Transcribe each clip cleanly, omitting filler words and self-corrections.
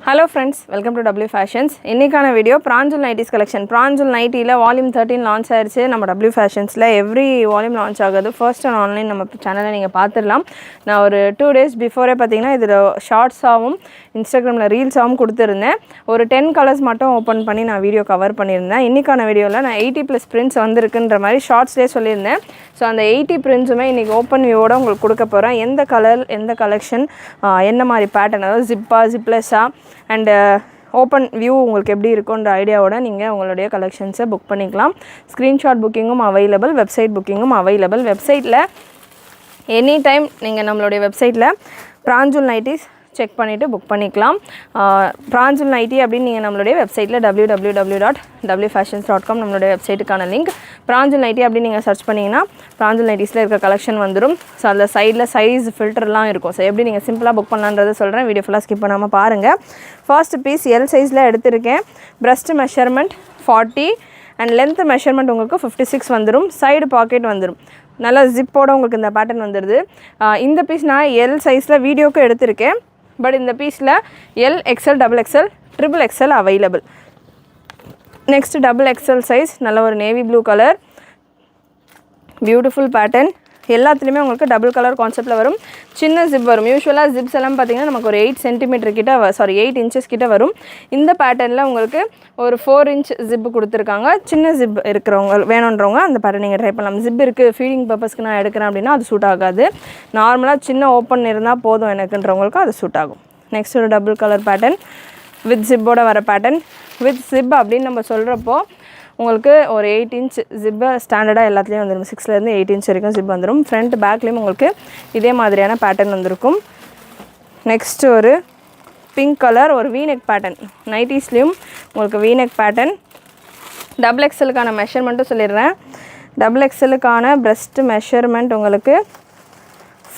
Hello friends, welcome to W Fashions. இன்னைக்கான video Pranjul Nighties collection. Pranjul Nightieல volume 13 launch ஆயிருச்சு நம்ம W Fashionsல every volume launch ஆகுது. First on online நம்ம சேனல்ல நீங்க பாத்துறலாம். நான் ஒரு 2 days before பாத்தீங்கன்னா இதுல ஷார்ட்ஸ் ஆவும் Instagramல ரீல்ஸ் ஆவும் கொடுத்திருந்தேன். ஒரு 10 கலர்ஸ் மட்டும் ஓபன் பண்ணி நான் வீடியோ கவர் பண்ணிருந்தேன். இன்னைக்கான வீடியோல நான் 80+ prints வந்திருக்குன்ற மாதிரி ஷார்ட்ஸ்லயே சொல்லிருந்தேன். சோ அந்த 80 printsமே இன்னைக்கு ஓபன் வியூவோட உங்களுக்கு கொடுக்க போறேன். எந்த கலர் எந்த கலெக்ஷன் என்ன மாதிரி பேட்டர்ன் அதாவது ஜிப்பா ஜிப்லெஸ்ஸா and open view உங்களுக்கு எப்படி இருக்கும்ன்ற ஐடியாவோட நீங்க உங்களுடைய கலெக்ஷன்ஸை புக் பண்ணிக்கலாம். ஸ்கிரீன்ஷாட் புக்கிங்கும் அவைலபிள், வெப்சைட் புக்கிங்கும் அவைலபிள். வெப்சைட்ல எனி டைம் நீங்க நம்மளுடைய வெப்சைட்ல Pranjul Nighties செக் பண்ணிட்டு புக் பண்ணிக்கலாம். Pranjul Nightie அப்படினு நீங்க நம்மளுடைய வெப்சைட்ல www.wfashions.com நம்மளுடைய வெப்சைட்டுக்கான லிங்க். Pranjul Nightie அப்படி நீங்க சர்ச் பண்ணீங்கன்னா Pranjul Nigtiesல இருக்க கலெக்ஷன் வந்துரும். சோ அந்த சைடுல சைஸ் ஃபில்டர்லாம் இருக்கும். சோ எப்படி நீங்க சிம்பிளா புக் பண்ணலாம்ன்றதை சொல்றேன். வீடியோ ஃபுல்லா ஸ்கிப் பண்ணாம பாருங்க. ஃபர்ஸ்ட் பீஸ் L சைஸ்ல எடுத்துர்க்கேன். breast measurement 40 and length measurement உங்களுக்கு 56 வந்துரும். சைடு பாக்கெட் வந்துரும். நல்ல ஜிப்போட உங்களுக்கு இந்த பேட்டர்ன் வந்துருது. இந்த பீஸ் நான் L சைஸ்ல வீடியோக்கு எடுத்துர்க்கேன். பட் இந்த பீஸ்ல L XL double XL triple XL available. Next double XL size நல்ல ஒரு navy blue color, beautiful pattern. எல்லாத்துலயுமே உங்களுக்கு டபுள் கலர் கான்செப்ட்ல வரும். சின்ன ஜிப் வரும். யூசுவலா ஜிப்ஸ் எல்லாம் பாத்தீங்கன்னா நமக்கு ஒரு 8 cm கிட்ட 8 inches கிட்ட வரும். இந்த பேட்டர்ன்ல உங்களுக்கு ஒரு 4 inch ஜிப் கொடுத்திருக்காங்க. சின்ன ஜிப் இருக்குறவங்க வேணும்ன்றவங்க அந்த பேட்டர்ன் நீங்க ட்ரை பண்ணலாம். ஜிப் இருக்கு ஃபீடிங் பர்பஸ்க்கு நான் எடுக்கறேன் அப்படினா அது சூட் ஆகாது. நார்மலா சின்ன ஓபன் இருந்தா போதும் எனக்குன்றவங்களுக்கு அது சூட் ஆகும். நெக்ஸ்ட் ஒரு டபுள் கலர் பேட்டர்ன் வித் ஜிப்போட வர பேட்டர்ன். வித் ஜிப் அப்படி நம்ம சொல்றப்போ உங்களுக்கு ஒரு 8 inch zip ஸ்டாண்டர்டா எல்லாத்துலயும் வந்துரும். 6ல இருந்து 8 inch வரைக்கும் zip வந்துரும். ஃப்ரண்ட் பேக்லயும் உங்களுக்கு இதே மாதிரியான பேட்டர்ன் வந்திருக்கும். நெக்ஸ்ட் ஒரு பிங்க் கலர் ஒரு V-neck பேட்டர்ன். நைட்டீஸ்லயும் உங்களுக்கு V-neck பேட்டர்ன். டபுள் XL-க்கான மெஷர்மென்ட்டும் சொல்லிறேன். டபுள் XL-க்கான breast measurement உங்களுக்கு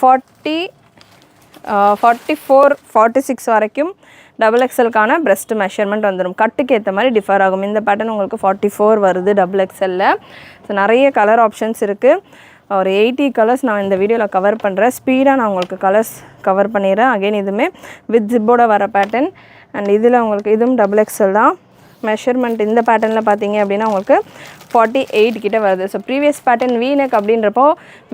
40 44 46 வரைக்கும் டபுள் XL-க்கான breast measurement வந்துரும். கட்டுக்கு ஏத்த மாதிரி டிஃபர் ஆகும். இந்த பேட்டர்ன் உங்களுக்கு 44 வருது டபுள் XL-ல. சோ நிறைய கலர் ஆப்ஷன்ஸ் இருக்கு. ஒரு 80 கலர்ஸ் நான் இந்த வீடியோல கவர் பண்றேன். ஸ்பீடா நான் உங்களுக்கு கலர்ஸ் கவர் பண்ணிறேன். அகைன் இதுமே வித் ஜிப்போட வர பேட்டர்ன் and இதுல உங்களுக்கு இதுவும் டபுள் XL தான். மெஷர்மென்ட் இந்த பேட்டர்ன்ல பாத்தீங்க அப்படினா உங்களுக்கு 48 கிட்ட வருது. சோ ப்ரீவியஸ் பேட்டர்ன் V-neck அப்படின்றப்போ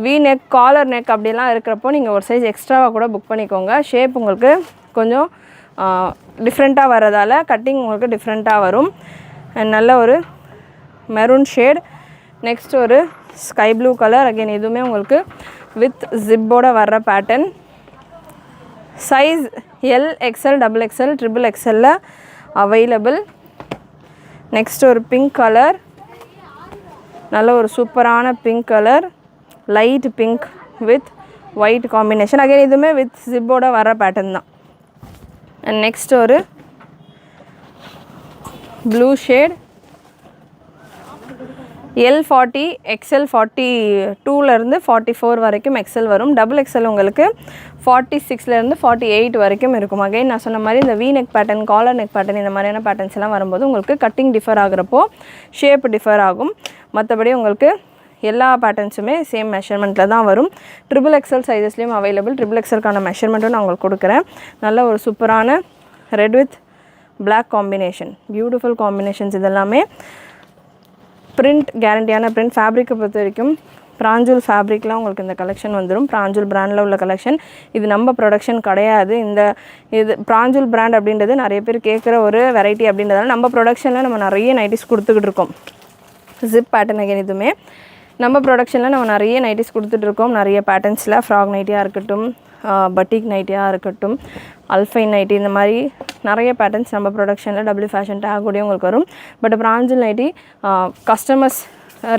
V-neck collar neck அப்படிலாம் இருக்குறப்போ நீங்க ஒரு சைஸ் எக்ஸ்ட்ராவா கூட புக் பண்ணிக்கோங்க. ஷேப் உங்களுக்கு கொஞ்சம் டிஃபரண்டா வரதால கட்டிங் உங்களுக்கு டிஃபரண்டா வரும். நல்ல ஒரு மெரூன் ஷேட். நெக்ஸ்ட் ஒரு ஸ்கை ப்ளூ கலர். அகைன் இதுமே உங்களுக்கு வித் ஜிப்போட வர pattern. Size L XL double XL triple XL-ல அவைலபிள். நெக்ஸ்ட் ஒரு பிங்க் கலர். நல்ல ஒரு சூப்பரான pink colour. Light pink with white combination. Again இதுமே வித் ஜிப்போட வர பேட்டர்ன் தான். And next ஒரு blue shade. L40 XL 42ல இருந்து 44 வரைக்கும் XL வரும். டபுள் XL உங்களுக்கு 46ல இருந்து 48 வரைக்கும் இருக்கும். அகைன் நான் சொன்ன மாதிரி இந்த V-neck pattern, collar neck pattern இந்த மாதிரியான பேட்டர்ன்ஸ் எல்லாம் வரும்போது உங்களுக்கு கட்டிங் டிஃபர் ஆகுறப்போ ஷேப் டிஃபர் ஆகும். மற்றபடி உங்களுக்கு எல்லா பேட்டர்ன்ஸுமே சேம் மெஷர்மென்ட்ல தான் வரும். ட்ரிபிள் XL சைஸஸ்லயும் அவைலபிள். ட்ரிபிள் XL-க்கான மெஷர்மென்ட்டும் நான் உங்களுக்கு கொடுக்குறேன். நல்ல ஒரு சூப்பரான red with Black combination. Beautiful combinations இதெல்லாமே. பிரிண்ட் கேரண்டியான பிரிண்ட். ஃபேப்ரிக்கை பொறுத்த வரைக்கும் Pranjul ஃபேப்ரிக்லாம் உங்களுக்கு இந்த கலெக்ஷன் வந்துரும். Pranjul பிராண்ட்ல உள்ள கலெக்ஷன். இது நம்ம ப்ரொடக்ஷன் கிடையாது. இது Pranjul பிராண்ட் அப்படின்றது நிறைய பேர் கேட்குற ஒரு வெரைட்டி அப்படின்றதால நம்ம ப்ரொடக்ஷன்ல நம்ம நிறைய நைட்டிஸ் கொடுத்துக்கிட்டு இருக்கோம். ஜிப் பேட்டர்ன் அகைன் இதுமே நம்ம ப்ரொடக்ஷனில் நம்ம நிறைய நைட்டிஸ் கொடுத்துட்ருக்கோம். நிறைய பேட்டர்ன்ஸில் ஃப்ராக் நைட்டியாக இருக்கட்டும், பட்டிக் நைட்டியாக இருக்கட்டும், அல்ஃபைன் நைட்டி இந்த மாதிரி நிறைய பேட்டர்ன்ஸ் நம்ம ப்ரொடக்ஷனில் W Fashion டேக் உங்களுக்கு வரும். But Pranjul nighty customers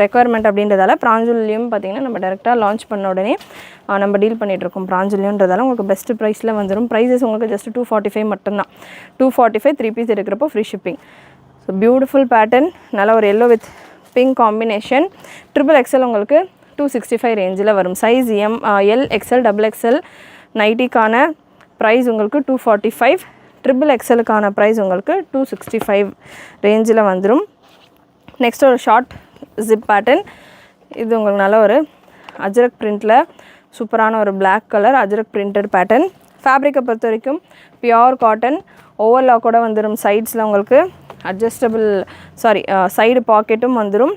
requirement அப்படின்றதால Pranjul-லையும் பார்த்தீங்கன்னா நம்ம டேரெக்டாக லான்ச் பண்ண உடனே நம்ம டீல் பண்ணிகிட்ருக்கோம். Pranjul-ன்றதால உங்களுக்கு பெஸ்ட் ப்ரைஸில் வந்துடும். ப்ரைஸஸ் உங்களுக்கு ஜஸ்ட் 245 மட்டும்தான். 245 3 பீஸ் எடுக்கிறப்போ free shipping. So beautiful pattern. நல்ல ஒரு yellow with pink combination. Triple XL உங்களுக்கு 265 ரேஞ்சில் வரும். Size L XL double XL நைட்டிக்கான ப்ரைஸ் உங்களுக்கு 245. ட்ரிபிள் XL-க்கான ப்ரைஸ் உங்களுக்கு 265 ரேஞ்சில் வந்துடும். நெக்ஸ்ட் ஒரு ஷார்ட் ஜிப் பேட்டர்ன். இது உங்களுக்கு நல்ல ஒரு அஜ்ரக் பிரிண்டில் சூப்பரான ஒரு Black colour ajrak printed pattern. ஃபேப்ரிக்கை பொறுத்த வரைக்கும் பியோர் காட்டன், ஓவர்லாக்கோட வந்துடும். சைட்ஸில் உங்களுக்கு அட்ஜஸ்டபிள் சைடு பாக்கெட்டும் வந்துடும்.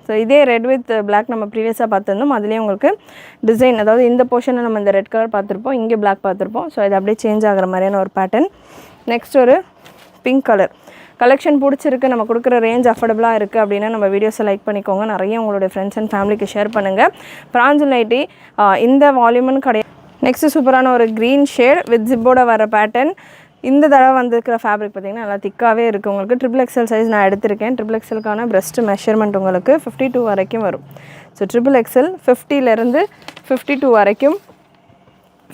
ஸோ இதே ரெட் வித் பிளாக் நம்ம ப்ரீவியஸாக பார்த்துருந்தோம். அதுலேயே உங்களுக்கு டிசைன், அதாவது இந்த போர்ஷனில் நம்ம இந்த ரெட் கலர் பார்த்துருப்போம், இங்கே பிளாக் பார்த்துருப்போம். ஸோ இது அப்படியே சேஞ்ச் ஆகிற மாதிரியான ஒரு பேட்டர்ன். நெக்ஸ்ட் ஒரு பிங்க் கலர் கலெக்ஷன் பிடிச்சிருக்கு, நம்ம கொடுக்குற ரேஞ்ச் அஃபோர்டபுளாக இருக்குது அப்படின்னா நம்ம வீடியோஸை லைக் பண்ணிக்கோங்க, நிறைய உங்களுடைய ஃப்ரெண்ட்ஸ் அண்ட் ஃபேமிலிக்கு ஷேர் பண்ணுங்கள். பிராஞ்சல் நைட்டி இந்த வால்யூம்னு கிடையாது. நெக்ஸ்ட்டு சூப்பரான ஒரு க்ரீன் ஷேட் வித் ஜிப்போட வர பேட்டர்ன். இந்த தடவை வந்துருக்கிற ஃபேப்ரிக் பார்த்திங்கன்னா நல்லா திக்காகவே இருக்குது. உங்களுக்கு ட்ரிபிள் எக்ஸல் சைஸ் நான் எடுத்திருக்கேன். ட்ரிபிள் எக்ஸலுக்கான பிரஸ்ட் மெஷர்மெண்ட் உங்களுக்கு 52 வரைக்கும் வரும். ஸோ ட்ரிபிள் எக்ஸல் 50லேருந்து 52 வரைக்கும்,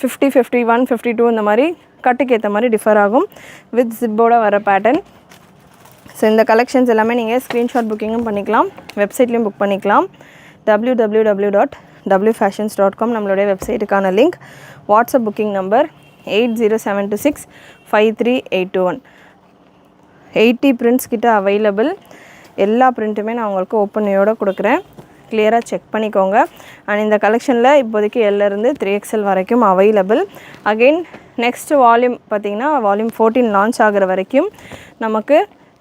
50, 51, 52 இந்த மாதிரி கட்டுக்கு ஏற்ற மாதிரி டிஃபர் ஆகும். வித் ஜிப்போட வர பேட்டர்ன். ஸோ இந்த கலெக்ஷன்ஸ் எல்லாமே நீங்கள் ஸ்க்ரீன்ஷாட் புக்கிங்கும் பண்ணிக்கலாம், வெப்சைட்லேயும் புக் பண்ணிக்கலாம். www.wfashions.com நம்மளுடைய வெப்சைட்டுக்கான link. WhatsApp booking number 8072653821. 80 prints கிட்ட அவைலபிள். எல்லா பிரிண்ட்டுமே நான் உங்களுக்கு ஓப்பனையோடு கொடுக்குறேன், கிளியராக செக் பண்ணிக்கோங்க. அண்ட் இந்த கலெக்ஷனில் இப்போதைக்கு L-இருந்து 3XL வரைக்கும் அவைலபிள். அகெயின் நெக்ஸ்ட் வால்யூம் பார்த்திங்கன்னா வால்யூம் 14 லான்ச் ஆகிற வரைக்கும் நமக்கு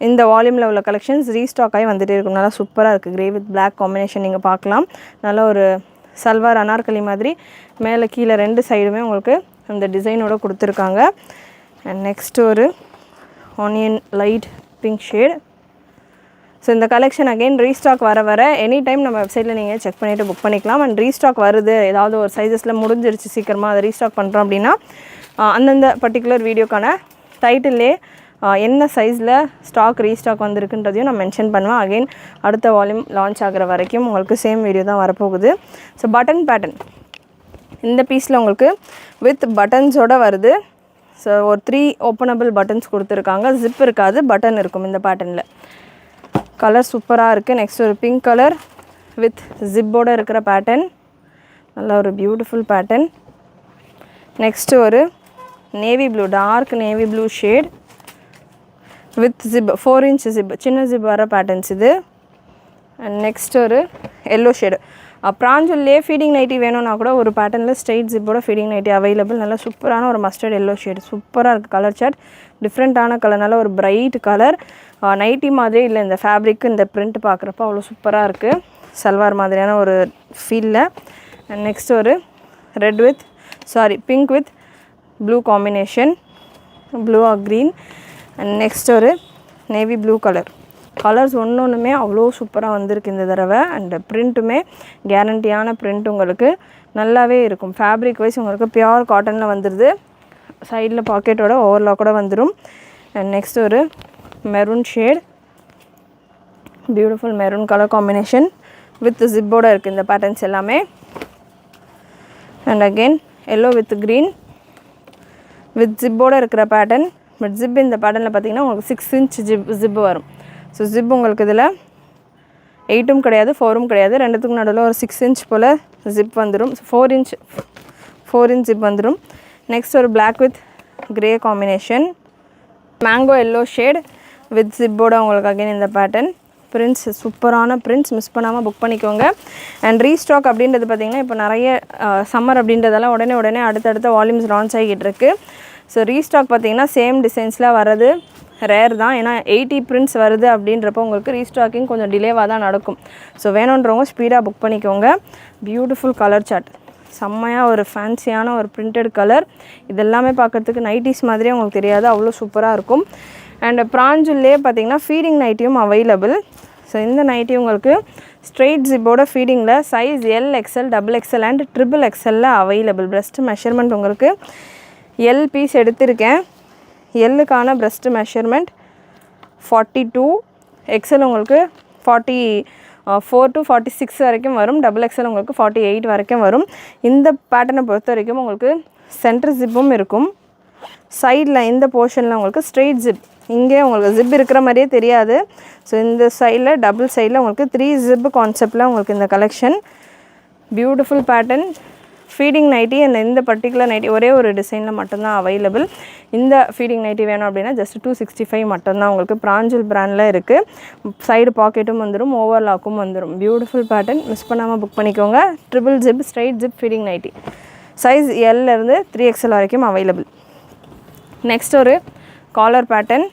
இந்த வால்யூமில் உள்ள கலெக்ஷன்ஸ் ரீஸ்டாக் ஆகி வந்துகிட்டே இருக்கும். நல்லா சூப்பராக இருக்குது. கிரே வித் பிளாக் காம்பினேஷன் நீங்கள் பார்க்கலாம். நல்ல ஒரு சல்வார் அனார்கலி மாதிரி மேலே கீழே 2 சைடுமே உங்களுக்கு அந்த டிசைனோட கொடுத்துருக்காங்க. அண்ட் நெக்ஸ்ட் ஒரு onion light pink shade. So இந்த கலெக்ஷன் அகெயின் ரீஸ்டாக் வர எனி டைம் நம்ம வெப்சைட்டில் நீங்கள் செக் பண்ணிவிட்டு புக் பண்ணிக்கலாம். அண்ட் ரீஸ்டாக் வருது, ஏதாவது ஒரு சைஸஸில் முடிஞ்சிருச்சு சீக்கிரமாக அதை ரீஸ்டாக் பண்ணுறோம் அப்படின்னா அந்தந்த பர்டிகுலர் வீடியோக்கான டைட்டில்லே என்ன சைஸில் ஸ்டாக் ரீஸ்டாக் வந்திருக்குன்றதையும் நான் மென்ஷன் பண்ணுவேன். அகெயின் அடுத்த வால்யூம் லான்ச் ஆகிற வரைக்கும் உங்களுக்கு சேம் வீடியோ தான் வரப்போகுது. ஸோ பட்டன் பேட்டர்ன் இந்த பீஸில் உங்களுக்கு வித் பட்டன்ஸோடு வருது. ஸோ ஒரு 3 ஓப்பனபிள் பட்டன்ஸ் கொடுத்துருக்காங்க. ஜிப் இருக்காது, பட்டன் இருக்கும் இந்த பேட்டர்னில். கலர் சூப்பராக இருக்குது. நெக்ஸ்ட் ஒரு பிங்க் கலர் வித் ஜிப்போடு இருக்கிற பேட்டர்ன், நல்ல ஒரு பியூட்டிஃபுல் பேட்டர்ன். நெக்ஸ்ட்டு ஒரு navy blue, dark navy blue shade with zip, 4 inch zip, சின்ன ஜிப் வர பேட்டர்ன்ஸ் இது. அண்ட் நெக்ஸ்ட் ஒரு எல்லோ ஷேடு. பிராஞ்சல்லே ஃபீடிங் நைட்டி வேணும்னா கூட ஒரு பேட்டர்னில் ஸ்ட்ரெயிட் ஜிப்போட ஃபீடிங் நைட்டி அவைலபிள். நல்லா சூப்பரான ஒரு மஸ்டர்ட் எல்லோ ஷேடு, சூப்பராக இருக்குது. கலர் சார்ட் டிஃப்ரெண்ட்டான கலர், நல்ல ஒரு பிரைட் கலர். நைட்டி மாதிரியே இல்லை, இந்த ஃபேப்ரிக்கு இந்த பிரிண்ட் பார்க்குறப்ப அவ்வளோ சூப்பராக இருக்குது. சல்வார் மாதிரியான ஒரு ஃபீலில். அண்ட் நெக்ஸ்ட் ஒரு pink with blue combination, blue or green. And next ஒரு நேவி ப்ளூ கலர். கலர்ஸ் ஒன்றுமே அவ்வளோ சூப்பராக வந்திருக்கு இந்த தடவை. அண்ட் பிரிண்ட்டுமே கேரண்டியான பிரிண்ட் உங்களுக்கு நல்லாவே இருக்கும். ஃபேப்ரிக் வைஸ் உங்களுக்கு பியோர் காட்டனில் வந்துடுது. சைடில் பாக்கெட்டோட ஓவர்லாக்கோட வந்துடும். அண்ட் நெக்ஸ்ட் ஒரு maroon shade, beautiful maroon colour combination with ஜிப்போட இருக்குது இந்த பேட்டர்ன்ஸ் எல்லாமே. And again yellow with green with ஜிப்போட இருக்கிற பேட்டர்ன். பட் ஜிப் இந்த பேட்டர்னில் பார்த்தீங்கன்னா உங்களுக்கு 6 inch ஜிப் வரும். ஸோ ஜிப் உங்களுக்கு இதில் 8 கிடையாது, 4 கிடையாது, ரெண்டுத்துக்கும் நடுவில் ஒரு 6 inch போல் ஜிப் வந்துடும். 4 inch ஜிப் வந்துடும். நெக்ஸ்ட் ஒரு black with grey combination, mango yellow shade with ஜிப்போட உங்களுக்கு அகைன் இந்த பேட்டர்ன். பிரிண்ட்ஸ் சூப்பரான பிரிண்ட்ஸ், மிஸ் பண்ணாமல் புக் பண்ணிக்கோங்க. அண்ட் ரீஸ்டாக் அப்படின்றது பார்த்திங்கன்னா இப்போ நிறைய சம்மர் அப்படின்றதெல்லாம் உடனே அடுத்தடுத்த வால்யூம்ஸ் லான்ச் ஆகிட்டு இருக்குது. ஸோ ரீஸ்டாக் பார்த்திங்கன்னா சேம் டிசைன்ஸில் வர்றது ரேர் தான். ஏன்னா 80 பிரிண்ட்ஸ் வருது அப்படின்றப்போ உங்களுக்கு ரீஸ்டாக்கிங் கொஞ்சம் டிலேவாக தான் நடக்கும். ஸோ வேணுன்றவங்க ஸ்பீடாக புக் பண்ணிக்கோங்க. பியூட்டிஃபுல் கலர் சார்ட், செம்மையாக ஒரு ஃபேன்சியான ஒரு பிரிண்டட் கலர். இதெல்லாமே பார்க்குறதுக்கு நைட்டிஸ் மாதிரியே உங்களுக்கு தெரியாது, அவ்வளோ சூப்பராக இருக்கும். அண்ட் பிராஞ்சுல்லே பார்த்திங்கன்னா ஃபீடிங் நைட்டியும் அவைலபிள். ஸோ இந்த நைட்டி உங்களுக்கு ஸ்ட்ரெயிட் ஜிப்போட ஃபீடிங்கில் size L, XL, XXL and XXL available. Breast measurement உங்களுக்கு L பீஸ் எடுத்திருக்கேன். எல்லுக்கான பிரஸ்ட் மெஷர்மெண்ட் 42, XL உங்களுக்கு 44 to 46 வரைக்கும் வரும். XXL உங்களுக்கு 48 வரைக்கும் வரும். இந்த பேட்டர்னை பொறுத்த வரைக்கும் உங்களுக்கு சென்டர் ஜிப்பும் இருக்கும். சைடில் இந்த போர்ஷனில் உங்களுக்கு ஸ்ட்ரெயிட் ஜிப், இங்கே உங்களுக்கு ஜிப் இருக்கிற மாதிரியே தெரியாது. ஸோ இந்த சைடில் டபுள் சைடில் உங்களுக்கு 3 ஜிப் கான்செப்டில் உங்களுக்கு இந்த collection. Beautiful pattern feeding nighty. அந்த இந்த பர்டிகுலர் நைட்டி ஒரே ஒரு டிசைனில் மட்டும்தான் அவைலபிள். இந்த ஃபீடிங் நைட்டி வேணும் அப்படின்னா ஜஸ்ட் 265 மட்டும்தான் உங்களுக்கு பிராஞ்சல் பிராண்டில் இருக்குது. சைடு பாக்கெட்டும் வந்துடும், ஓவர்லாக்கும் வந்துடும். பியூட்டிஃபுல் பேட்டர்ன், மிஸ் பண்ணாமல் புக் பண்ணிக்கோங்க. Triple zip straight zip feeding nightie, size L-இருந்து 3XL வரைக்கும் அவைலபிள். நெக்ஸ்ட் ஒரு காலர் பேட்டர்ன்.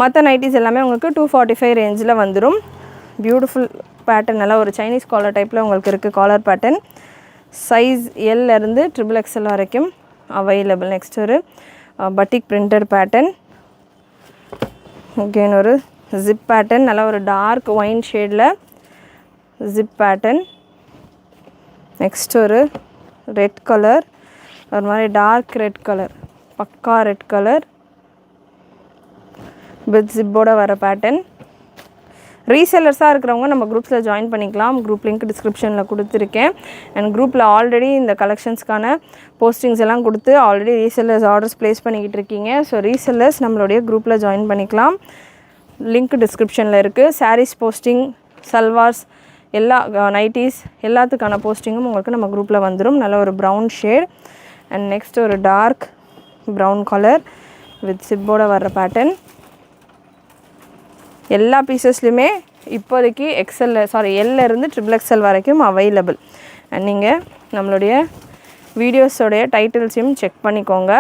மற்ற நைட்டிஸ் எல்லாமே உங்களுக்கு 245 ரேஞ்சில் வந்துடும். பியூட்டிஃபுல் பேட்டர்ன், நல்லா ஒரு சைனீஸ் காலர் டைப்பில் உங்களுக்கு இருக்குது காலர் பேட்டர்ன். சைஸ் எல்லேருந்து XXL வரைக்கும் அவைலபிள். நெக்ஸ்ட் ஒரு பட்டிக் பிரிண்டட் பேட்டர்ன். அகெயின் ஒரு ஜிப் பேட்டர்ன், நல்லா ஒரு டார்க் ஒயின் ஷேடில் ஜிப் பேட்டர்ன். நெக்ஸ்ட் ஒரு ரெட் கலர், ஒரு மாதிரி டார்க் ரெட் கலர், பக்கா ரெட் கலர் வித் ஜிப்போட வர பேட்டர்ன். ரீசெல்லர்ஸாக இருக்கிறவங்க நம்ம குரூப்ஸில் ஜாயின் பண்ணிக்கலாம். குரூப் லிங்க் டிஸ்கிரிப்ஷனில் கொடுத்துருக்கேன். அண்ட் குரூப்பில் ஆல்ரெடி இந்த கலெக்ஷன்ஸ்க்கான போஸ்டிங்ஸ் எல்லாம் கொடுத்து ஆல்ரெடி ரீசெல்லர்ஸ் ஆர்டர்ஸ் ப்ளேஸ் பண்ணிக்கிட்டு இருக்கீங்க. ஸோ ரீசெல்லர்ஸ் நம்மளுடைய குரூப்பில் ஜாயின் பண்ணிக்கலாம். லிங்க் டிஸ்கிரிப்ஷனில் இருக்குது. சாரீஸ் போஸ்டிங், சல்வார்ஸ், எல்லா நைட்டிஸ் எல்லாத்துக்கான போஸ்டிங்கும் உங்களுக்கு நம்ம குரூப்பில் வந்துடும். நல்ல ஒரு ப்ரௌன் ஷேட். அண்ட் நெக்ஸ்ட் ஒரு டார்க் ப்ரௌன் கலர் வித் ஜிப்போட வர்ற பேட்டர்ன். எல்லா பீசஸ்லையுமே இப்போதைக்கு எல்லேருந்து XXL வரைக்கும் அவைலபிள். அண்ட் நீங்கள் நம்மளுடைய வீடியோஸோடைய டைட்டில்ஸையும் செக் பண்ணிக்கோங்க.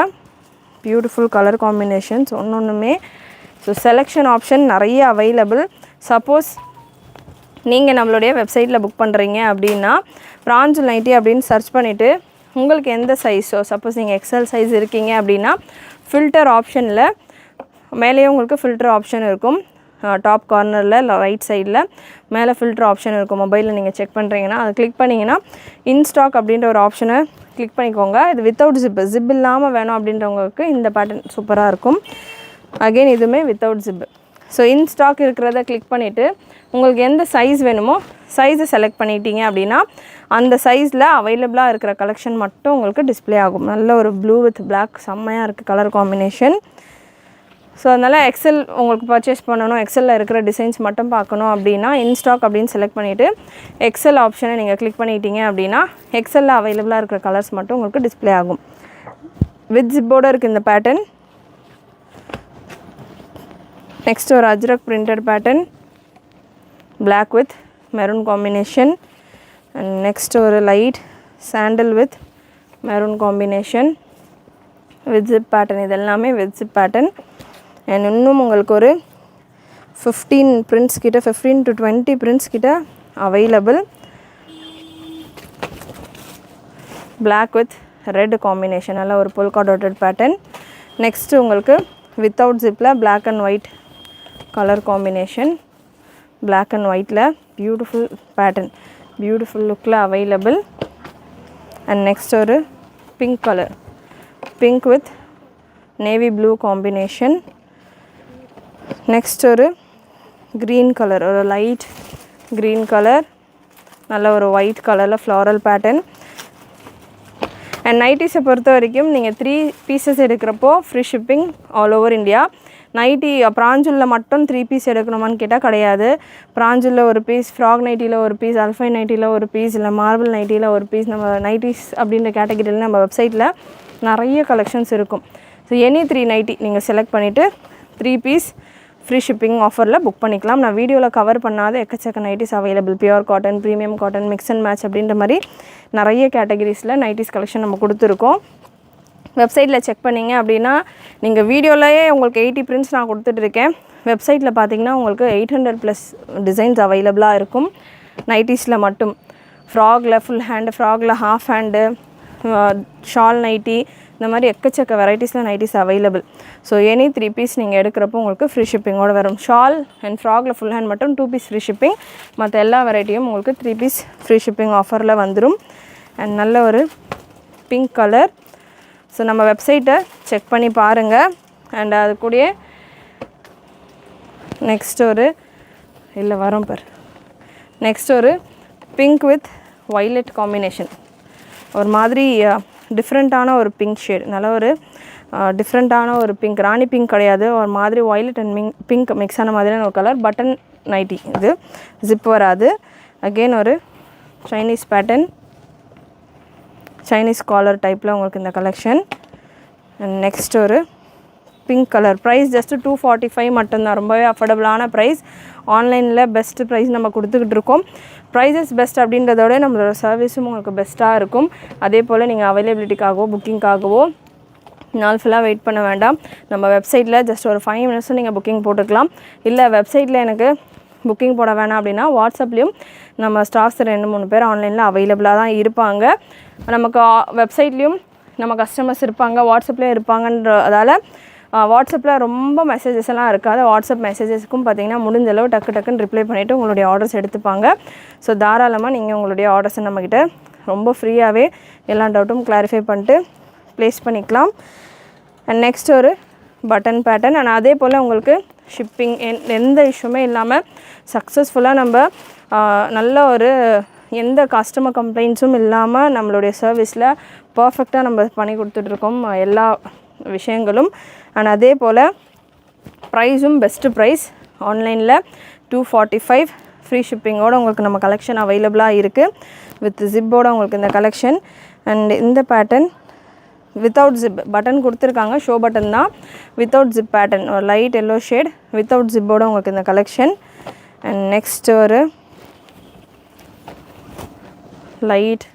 பியூட்டிஃபுல் கலர் காம்பினேஷன்ஸ் ஒன்றுமே. ஸோ செலெக்ஷன் ஆப்ஷன் நிறைய அவைலபிள். சப்போஸ் நீங்கள் நம்மளுடைய வெப்சைட்டில் புக் பண்ணுறீங்க அப்படின்னா பிராஞ்சல் நைட்டி அப்படின்னு சர்ச் பண்ணிவிட்டு உங்களுக்கு எந்த சைஸோ, சப்போஸ் நீங்கள் XL சைஸ் இருக்கீங்க அப்படின்னா ஃபில்டர் ஆப்ஷனில் மேலேயே உங்களுக்கு ஃபில்டர் ஆப்ஷன் இருக்கும். டாப் கார்னரில் ரைட் சைடில் மேலே ஃபில்டர் ஆப்ஷன் இருக்கும். மொபைலில் நீங்கள் செக் பண்ணுறீங்கன்னா அதை கிளிக் பண்ணிங்கன்னா இன்ஸ்டாக் அப்படின்ற ஒரு ஆப்ஷனை கிளிக் பண்ணிக்கோங்க. இது வித்தவுட் ஜிப் இல்லாமல் வேணும் அப்படின்றவங்களுக்கு இந்த பேட்டர்ன் சூப்பராக இருக்கும். அகெயின் இதுவுமே வித்தவுட் ஜிப்பு. ஸோ இன்ஸ்டாக் இருக்கிறத கிளிக் பண்ணிவிட்டு உங்களுக்கு எந்த சைஸ் வேணுமோ சைஸை செலக்ட் பண்ணிட்டீங்க அப்படின்னா அந்த சைஸில் அவைலபிளாக இருக்கிற கலெக்ஷன் மட்டும் உங்களுக்கு டிஸ்பிளே ஆகும். நல்ல ஒரு ப்ளூ வித் பிளாக் செம்மையாக இருக்குது கலர் காம்பினேஷன். ஸோ அதனால் XL உங்களுக்கு பர்ச்சேஸ் பண்ணணும், XLல இருக்கிற டிசைன்ஸ் மட்டும் பார்க்கணும் அப்படின்னா இன்ஸ்டாக் அப்படின்னு செலக்ட் பண்ணிவிட்டு XL ஆப்ஷனை நீங்கள் கிளிக் பண்ணிட்டீங்க அப்படின்னா XLல அவைலபிளாக இருக்கிற கலர்ஸ் மட்டும் உங்களுக்கு டிஸ்பிளே ஆகும். வித் ஜிப்போடு இருக்குது இந்த பேட்டர்ன். நெக்ஸ்ட் ஒரு ajrak printed pattern, black with maroon combination. And next ஒரு light sandal with maroon combination with zip pattern. இது எல்லாமே வித் ஜிப் பேட்டர்ன். அண்ட் இன்னும் உங்களுக்கு ஒரு 15 பிரிண்ட்ஸ் கிட்ட 15 to 20 பிரிண்ட்ஸ் கிட்ட available. Black with red combination, நல்ல ஒரு பொல்கா டாட்டட் பேட்டர்ன். நெக்ஸ்ட்டு உங்களுக்கு வித்தவுட் ஜிப்பில் black and white colour combination. Black and ஒயிட்டில் பியூட்டிஃபுல் பேட்டர்ன், பியூட்டிஃபுல் லுக்கில் அவைலபிள். அண்ட் நெக்ஸ்ட் ஒரு pink colour, pink with navy blue combination. Next ஒரு green colour, ஒரு light green colour, நல்ல ஒரு white கலரில் ஃப்ளாரல் பேட்டர்ன். அண்ட் நைட்டிஸை பொறுத்த வரைக்கும் நீங்கள் 3 பீசஸ் எடுக்கிறப்போ free shipping all over India. Nightie பிராஞ்சூலில் மட்டும் 3 பீஸ் எடுக்கணுமான்னு கேட்டால் கிடையாது. பிராஞ்சூலில் ஒரு பீஸ், ஃப்ராக் நைட்டியில் ஒரு பீஸ், அல்ஃபை நைட்டியில் ஒரு பீஸ், இல்லை மார்பிள் நைட்டியில் ஒரு பீஸ், நம்ம நைட்டிஸ் அப்படின்ற கேட்டகிரியில் நம்ம வெப்சைட்டில் நிறைய கலெக்ஷன்ஸ் இருக்கும். ஸோ எனி 3 நைட்டி நீங்கள் செலக்ட் பண்ணிவிட்டு 3 பீஸ் ஃப்ரீ ஷிப்பிங் ஆஃபரில் புக் பண்ணிக்கலாம். நான் வீடியோவில் கவர் பண்ணாத எக்கச்சக்க nighties available. Pure cotton, premium cotton, mix and match அப்படின்ற மாதிரி நிறைய கேட்டகிரிஸில் நைட்டிஸ் கலெக்ஷன் நம்ம கொடுத்துருக்கோம். வெப்சைட்டில் செக் பண்ணிங்க அப்படின்னா நீங்கள் வீடியோலையே உங்களுக்கு 80 பிரிண்ட்ஸ் நான் கொடுத்துட்ருக்கேன். வெப்சைட்டில் பார்த்தீங்கன்னா உங்களுக்கு 800+ டிசைன்ஸ் அவைலபிளாக இருக்கும் நைட்டிஸில் மட்டும். ஃப்ராகில் ஃபுல் ஹேண்டு, ஃப்ராகில் ஹாஃப் ஹேண்டு, ஷால் நைட்டி, இந்த மாதிரி எக்கச்சக்க வெரைட்டிஸில் nighties available. So any 3 piece நீங்கள் எடுக்கிறப்போ உங்களுக்கு ஃப்ரீ ஷிப்பிங்கோடு வரும். ஷால் அண்ட் ஃப்ராகில் ஃபுல் ஹேண்ட் மட்டும் 2 பீஸ் ஃப்ரீ ஷிப்பிங். மற்ற எல்லா வெரைட்டியும் உங்களுக்கு 3 பீஸ் ஃப்ரீ ஷிப்பிங் ஆஃபரில் வந்துடும். அண்ட் நல்ல ஒரு பிங்க் கலர். ஸோ நம்ம வெப்சைட்டை செக் பண்ணி பாருங்கள். அண்ட் அது கூடயே நெக்ஸ்ட் ஒரு நெக்ஸ்ட் ஒரு பிங்க் வித் வைலட் காம்பினேஷன், ஒரு மாதிரி டிஃப்ரெண்ட்டான ஒரு பிங்க் ஷேட், நல்ல ஒரு டிஃப்ரெண்ட்டான ஒரு பிங்க், ராணி பிங்க் கிடையாது, ஒரு மாதிரி வைலட் அண்ட் பிங்க் மிக்ஸ் ஆன மாதிரியான ஒரு கலர். பட்டன் நைட்டி, இது ஜிப் வராது. அகெயின் ஒரு சைனீஸ் பேட்டர்ன், சைனீஸ் காலர் டைப்பில் உங்களுக்கு இந்த கலெக்ஷன். அண்ட் நெக்ஸ்ட் ஒரு பிங்க் கலர். ப்ரைஸ் ஜஸ்ட்டு 245 மட்டும்தான், ரொம்பவே அஃபோர்டபுளான ப்ரைஸ். ஆன்லைனில் பெஸ்ட்டு ப்ரைஸ் நம்ம கொடுத்துக்கிட்டு இருக்கோம். ப்ரைஸஸ் பெஸ்ட் அப்படின்றதோட நம்மளோட சர்வீஸும் உங்களுக்கு பெஸ்ட்டாக இருக்கும். அதே போல் நீங்கள் அவைலபிலிட்டிக்காகவோ புக்கிங்காகவோ நாள் ஃபுல்லாக வெயிட் பண்ண வேண்டாம். நம்ம வெப்சைட்டில் ஜஸ்ட் ஒரு 5 மினிட்ஸில் நீங்கள் புக்கிங் போட்டுக்கலாம். இல்லை வெப்சைட்டில் எனக்கு புக்கிங் போட வேணாம் அப்படின்னா வாட்ஸ்அப்லேயும் நம்ம ஸ்டாஃப்ஸ் 2-3 பேர் ஆன்லைனில் அவைலபிளாக தான் இருப்பாங்க. நமக்கு வெப்சைட்லேயும் நம்ம கஸ்டமர்ஸ் இருப்பாங்க, வாட்ஸ்அப்லேயும் இருப்பாங்கன்றதால வாட்ஸ்அப்பில் ரொம்ப மெசேஜஸ் எல்லாம் இருக்காது. வாட்ஸ்அப் மெசேஜஸ்க்கும் பார்த்திங்கன்னா முடிஞ்ச அளவு டக்குன்னு ரிப்ளை பண்ணிவிட்டு உங்களுடைய ஆர்டர்ஸ் எடுத்துப்பாங்க. ஸோ தாராளமாக நீங்கள் உங்களுடைய ஆர்டர்ஸை நம்மக்கிட்ட ரொம்ப ஃப்ரீயாகவே எல்லா டவுட்டும் கிளாரிஃபை பண்ணிட்டு ப்ளேஸ் பண்ணிக்கலாம். அண்ட் நெக்ஸ்ட் ஒரு பட்டன் பேட்டர்ன். அண்ட் அதே போல் உங்களுக்கு ஷிப்பிங் எந்த இஷ்யூமே இல்லாமல் சக்ஸஸ்ஃபுல்லாக நம்ம நல்ல ஒரு எந்த கஸ்டமர் கம்ப்ளைண்ட்ஸும் இல்லாமல் நம்மளுடைய சர்வீஸில் பர்ஃபெக்டாக நம்ம பண்ணி கொடுத்துட்ருக்கோம் எல்லா விஷயங்களும். அண்ட் அதே போல் ப்ரைஸும் பெஸ்ட்டு ப்ரைஸ். ஆன்லைனில் 245 ஃப்ரீ ஷிப்பிங்கோடு உங்களுக்கு நம்ம கலெக்ஷன் அவைலபிளாக இருக்குது. வித் ஜிப்போடு உங்களுக்கு இந்த கலெக்ஷன். அண்ட் இந்த பேட்டர்ன் வித்தவுட் ஜிப் பட்டன் கொடுத்துருக்காங்க, ஷோ பட்டன் தான். வித்தவுட் ஜிப் பேட்டர்ன், ஒரு லைட் எல்லோ ஷேட் வித்தவுட் ஜிப்போடு உங்களுக்கு இந்த கலெக்ஷன். அண்ட் நெக்ஸ்ட் ஒரு light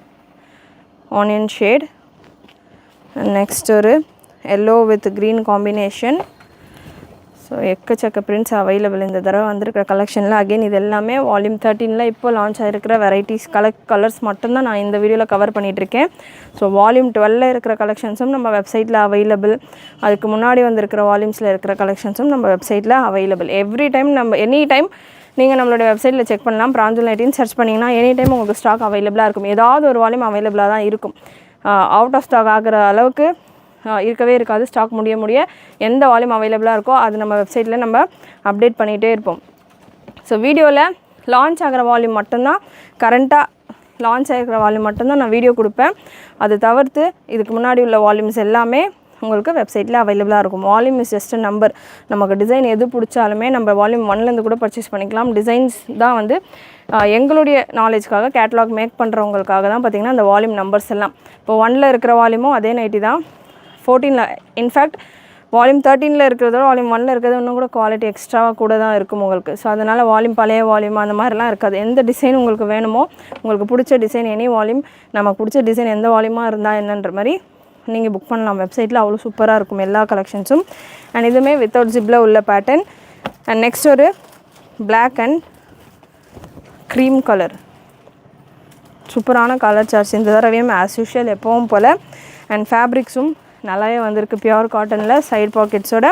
onion shade. And next ஒரு yellow with green combination. So எக்கச்சக்க பிரிண்ட்ஸ் அவைலபிள் இந்த தடவை வந்திருக்கிற கலெக்ஷனில். அகெயின் இது எல்லாமே வால்யூம் 13 இப்போ லான்ச் ஆகிருக்கிற வெரைட்டிஸ் கலர்ஸ் மட்டும்தான் நான் இந்த வீடியோவில் கவர் பண்ணிகிட்ருக்கேன். ஸோ வால்யூம் 12 இருக்கிற கலெக்ஷன்ஸும் நம்ம வெப்சைட்டில் அவைலபிள். அதுக்கு முன்னாடி வந்திருக்கிற வால்யூம்ஸில் இருக்கிற கலெக்ஷன்ஸும் நம்ம வெப்சைட்டில் அவைலபிள். எவ்ரி டைம் நம்ம எனி டைம் நீங்கள் நம்மளோட வெப்சைட்டில் செக் பண்ணலாம். பிராஞ்சல் 19 சர்ச் பண்ணிங்கன்னா எனி டைம் உங்களுக்கு ஸ்டாக் அவைலபிளாக இருக்கும். ஏதாவது ஒரு வால்யூம் அவைலபிளாக தான் இருக்கும். அவுட் ஆஃப் ஸ்டாக் ஆகிற அளவுக்கு இருக்கவே இருக்காது. ஸ்டாக் முடிய எந்த வால்யூம் அவைலபிளாக இருக்கோ அது நம்ம வெப்சைட்டில் நம்ம அப்டேட் பண்ணிகிட்டே இருப்போம். ஸோ வீடியோவில் லான்ச் ஆகிற வால்யூம் மட்டும்தான், கரண்ட்டாக லான்ச் ஆகிற வால்யூம் மட்டும்தான் நான் வீடியோ கொடுப்பேன். அது தவிர்த்து இதுக்கு முன்னாடி உள்ள வால்யூம்ஸ் எல்லாமே உங்களுக்கு வெப்சைட்டில் அவைலபிளாக இருக்கும். Volume is just number. நமக்கு டிசைன் எது பிடிச்சாலுமே நம்ம வால்யூம் 1லேருந்து கூட பர்ச்சேஸ் பண்ணிக்கலாம். டிசைன்ஸ் தான் வந்து எங்களுடைய நாலேஜ்க்காக கேட்லாக் மேக் பண்ணுறவங்களுக்காக தான் பார்த்திங்கன்னா அந்த வால்யூம் நம்பர்ஸ் எல்லாம். இப்போ 1ல் இருக்கிற வால்யூமும் அதே நைட்டி தான். 14ல் இன்ஃபேக்ட் வால்யூம் 13ல் இருக்கிறதோட வால்யூம் 1ல் இருக்கிறது இன்னும் கூட குவாலிட்டி எக்ஸ்ட்ராவாக கூட தான் இருக்கும் உங்களுக்கு. ஸோ அதனால் வால்யூம் பழைய வால்யூம் அந்த மாதிரிலாம் இருக்காது. எந்த டிசைன் உங்களுக்கு வேணுமோ, உங்களுக்கு பிடிச்ச டிசைன் எனி வால்யூம், நமக்கு பிடிச்ச டிசைன் எந்த வால்யூமாக இருந்தால் என்னன்ற மாதிரி நீங்கள் புக் பண்ணலாம். வெப்சைட்டில் அவ்வளோ சூப்பராக இருக்கும் எல்லா கலெக்ஷன்ஸும். அண்ட் இதுவுமே வித்தவுட் ஜிப்பில் உள்ள பேட்டர்ன். அண்ட் நெக்ஸ்ட் ஒரு பிளாக் அண்ட் க்ரீம் கலர், சூப்பரான கலர் சார்ட்ஸ் இந்த தடவையும் ஆஸ் யூஷுவல் எப்பவும் போல். அண்ட் ஃபேப்ரிக்ஸும் நல்லாவே வந்திருக்கு. பியூர் காட்டனில் சைட் பாக்கெட்ஸோட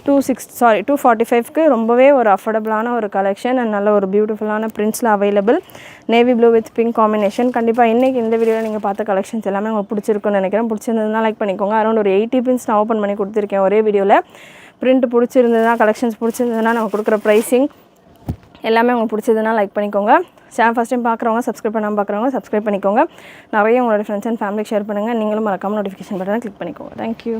245க்கு ரொம்பவே ஒரு அஃபோர்டபுளான ஒரு கலெக்ஷன். அண்ட் நல்ல ஒரு பியூட்டிஃபுல்லான பிரிண்ட்ஸில் available. Navy blue with pink combination. கண்டிப்பாக இன்றைக்கி இந்த வீடியோவில் நீங்கள் பார்த்த கலெக்ஷன்ஸ் எல்லாமே உங்களுக்கு பிடிச்சிருக்குன்னு நினைக்கிறேன். பிடிச்சிருந்ததுனா லைக் பண்ணிக்கோங்க. அரௌண்ட் ஒரு 80 பிரிண்ட்ஸ் நான் ஓப்பன் பண்ணி கொடுத்துருக்கேன் ஒரே வீடியோவில். பிரிண்ட் பிடிச்சிருந்ததுனா, கலெக்ஷன்ஸ் பிடிச்சிருந்ததுனா, நம்ம கொடுக்குற ப்ரைஸிங் எல்லாமே உங்களுக்கு பிடிச்சதுனா லைக் பண்ணிக்கோங்க. சேனல் ஃபஸ்ட் டைம் பார்க்குறவங்க, சப்ஸ்கிரைப் பண்ணாமல் பார்க்குறவங்க சப்ஸ்கிரைப் பண்ணிக்கோங்க. நிறைய உங்களோட ஃப்ரெண்ட்ஸ் அண்ட் ஃபேமிலிக்கு ஷேர் பண்ணுங்கள். நீங்களும் மறக்காமல் நோட்டிஃபிகேஷன் பட்டனை கிளிக் பண்ணிக்கோங்க. தேங்க்யூ.